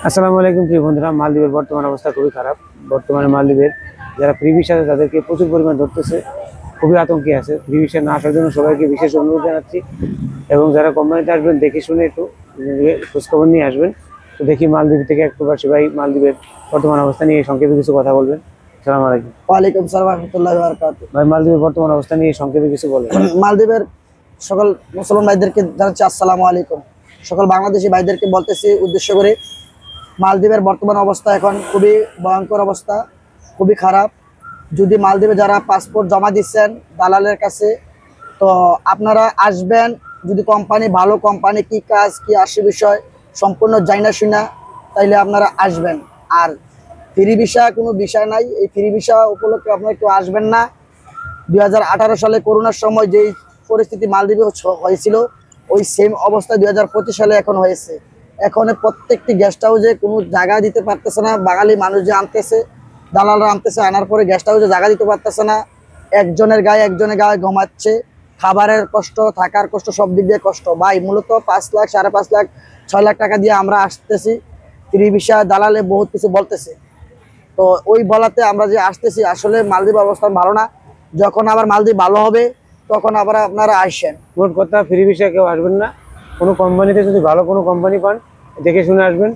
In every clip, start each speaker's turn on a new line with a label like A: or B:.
A: আসসালামু আলাইকুম প্রিয় বন্ধুরা। মালদ্বীপের বর্তমান অবস্থা খুবই খারাপ। বর্তমানে মালদ্বীপের যারা ফ্রি ভিসা আছে তাদেরকে প্রচুর পরিমাণ ধরতেছে, খুবই আতঙ্কে আছে। ফ্রি ভিসা না আসার জন্য সবাইকে বিশেষ অনুরোধ জানাচ্ছি, এবং যারা কোম্পানিতে আসবেন দেখে শুনে একটু খোঁজখবর নিয়ে আসবেন। তো দেখি মালদ্বীপ থেকে এক প্রবাসী ভাই মালদ্বীপের বর্তমান অবস্থা নিয়ে সংক্ষেপে কিছু কথা বলবেন। আসসালামু আলাইকুম।
B: ওয়ালাইকুম সালাম রাহমাতুল্লাহি ওয়া বারাকাতুহু।
A: ভাই, মালদ্বীপের বর্তমান অবস্থা নিয়ে সংক্ষেপে কিছু বলেন।
B: মালদ্বীপের সকল মুসলমান ভাইদেরকে জানাচ্ছি আসসালামু আলাইকুম। সকল বাংলাদেশি ভাইদেরকে বলতেছি উদ্দেশ্য করে, মালদ্বীপের বর্তমান অবস্থা এখন খুবই ভয়ঙ্কর অবস্থা, খুবই খারাপ। যদি মালদ্বীপে যারা পাসপোর্ট জমা দিচ্ছেন দালালের কাছে, তো আপনারা আসবেন। যদি কোম্পানি ভালো কোম্পানি, কি কাজ কি আসে বিষয় সম্পূর্ণ জানা শুনা, তাইলে আপনারা আসবেন। আর ফ্রি ভিসা কোনো বিষয় নাই, এই ফ্রি ভিসা উপলক্ষে আপনারা কেউ আসবেন না। 2018 সালে করোনার সময় যেই পরিস্থিতি মালদ্বীপে হয়েছিল, ওই সেম অবস্থা 2025 সালে এখন হয়েছে। এখন প্রত্যেকটি গেস্ট হাউসে কোনো জায়গা দিতে পারতেছে না। বাঙালি মানুষ যে আনতেছে, দালালরা আনতেছে, আনার পরে গেস্ট হাউসে জায়গা দিতে পারতেছে না। একজনের গায়ে ঘুমাচ্ছে। খাবারের কষ্ট, থাকার কষ্ট, সব দিক দিয়ে কষ্ট। ভাই মূলত 5 লাখ, 5.5 লাখ, 6 লাখ টাকা দিয়ে আমরা আসতেছি। ফ্রি ভিসা দালালে বহুত কিছু বলতেছে, তো ওই বলাতে আমরা যে আসতেছি, আসলে মালদ্বীপ অবস্থান ভালো না। যখন আবার মালদ্বীপ ভালো হবে তখন আবার আপনারা আসেন।
A: মোট কথা, ফ্রি ভিসা কেউ আসবেন না। কোনো কোম্পানিতে যদি ভালো কোনো কোম্পানি পান দেখে শুনে আসবেন।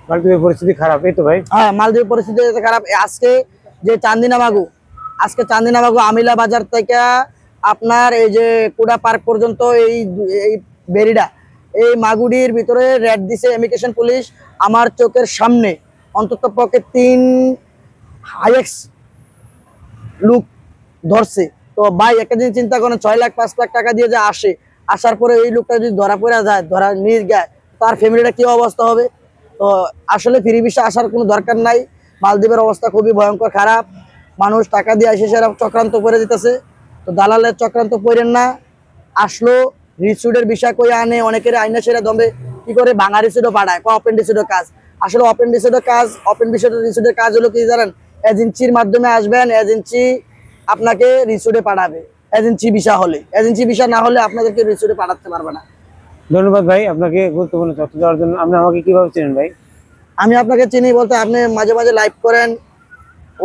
A: মালদ্বীপের পরিস্থিতি খারাপ, এই তো ভাই।
B: হ্যাঁ, মালদ্বীপের পরিস্থিতি খারাপ। আজকে যে চান্দিনা মাগু আমিলা বাজার থেকে আপনার এই যে কুড়া পার্ক পর্যন্ত এই বেরিডা, এই মাগুডির ভিতরে রেড দিছে ইমিগ্রেশন পুলিশ। আমার চোখের সামনে অন্তত পক্ষে 3 হাইএক্স লুক ধরছে। তো ভাই একটা জিনিস চিন্তা করেন, 6 লাখ 5 লাখ টাকা দিয়ে যে আসার পরে এই লোকটা যদি ধরা পড়ে যায়, ধরা নিয়ে যায়, তার ফ্যামিলিটা কি অবস্থা হবে? তো আসলে ফ্রি ভিসা আসার কোনো দরকার নাই। মালদ্বীপের অবস্থা খুবই ভয়ঙ্কর খারাপ। মানুষ টাকা দিয়ে এসে সেরা চক্রান্ত করে দিতেছে। তো দালালের চক্রান্ত করেন না। আসলো রিসুডের বিষয় কই আনে, অনেকের আইনা সেরা দমে কি করে ভাঙা রিসুডও পাঠায়, ওপেন রিসুডের কাজ। আসলে ওপেন রিসুডের কাজ হলো কি জানেন? এজেন্সির মাধ্যমে আসবেন, এজেন্সি আপনাকে রিসোর্টে পাঠাবে। এজেন্সি ভিসা হলে, এজেন্সি ভিসা না হলে আপনাদেরকে রিসোর্টে পাঠাতে পারবে না।
A: ধন্যবাদ ভাই আপনাকে গুরুত্বপূর্ণ তথ্য দেওয়ার জন্য। আপনি আমাকে কিভাবে চেনেন ভাই?
B: আমি আপনাকে চিনি বলতে, আপনি মাঝে মাঝে লাইভ করেন,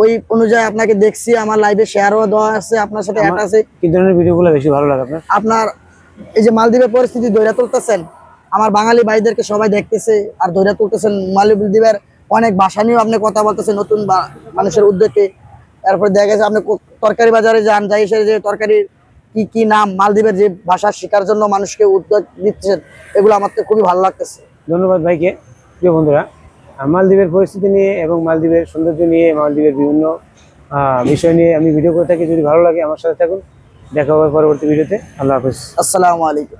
B: ওই অনুযায়ী আপনাকে দেখছি। আমার লাইভে শেয়ারও দেওয়া আছে, আপনার সাথে অ্যাড আছে।
A: কি ধরনের ভিডিওগুলো বেশি ভালো লাগে আপনার?
B: আপনার এই যে মালদ্বীপের পরিস্থিতি ধৈর্য তুলতেছেন, আমার বাঙালি ভাইদেরকে সবাই দেখতেছে আর ধৈর্য তুলতেছেন। মালদ্বীপের অনেক ভাষা নিয়েও আপনি কথা বলতেছেন নতুন মানুষের উদ্যোগে। তারপরে দেখা গেছে আপনি তরকারি বাজারে যান, যাই সে যে তরকারির কি নাম, মালদ্বীপের যে ভাষা শেখার জন্য মানুষকে উদ্যোগ দিচ্ছেন, এগুলো আমার তো খুবই ভালো লাগতেছে।
A: ধন্যবাদ ভাইকে। প্রিয় বন্ধুরা, মালদ্বীপের পরিস্থিতি নিয়ে এবং মালদ্বীপের সৌন্দর্য নিয়ে, মালদ্বীপের বিভিন্ন বিষয় নিয়ে আমি ভিডিও করে থাকি। যদি ভালো লাগে আমার সাথে থাকুন। দেখা হবে পরবর্তী ভিডিওতে। আল্লাহ হাফেজ।
B: আসসালামু আলাইকুম।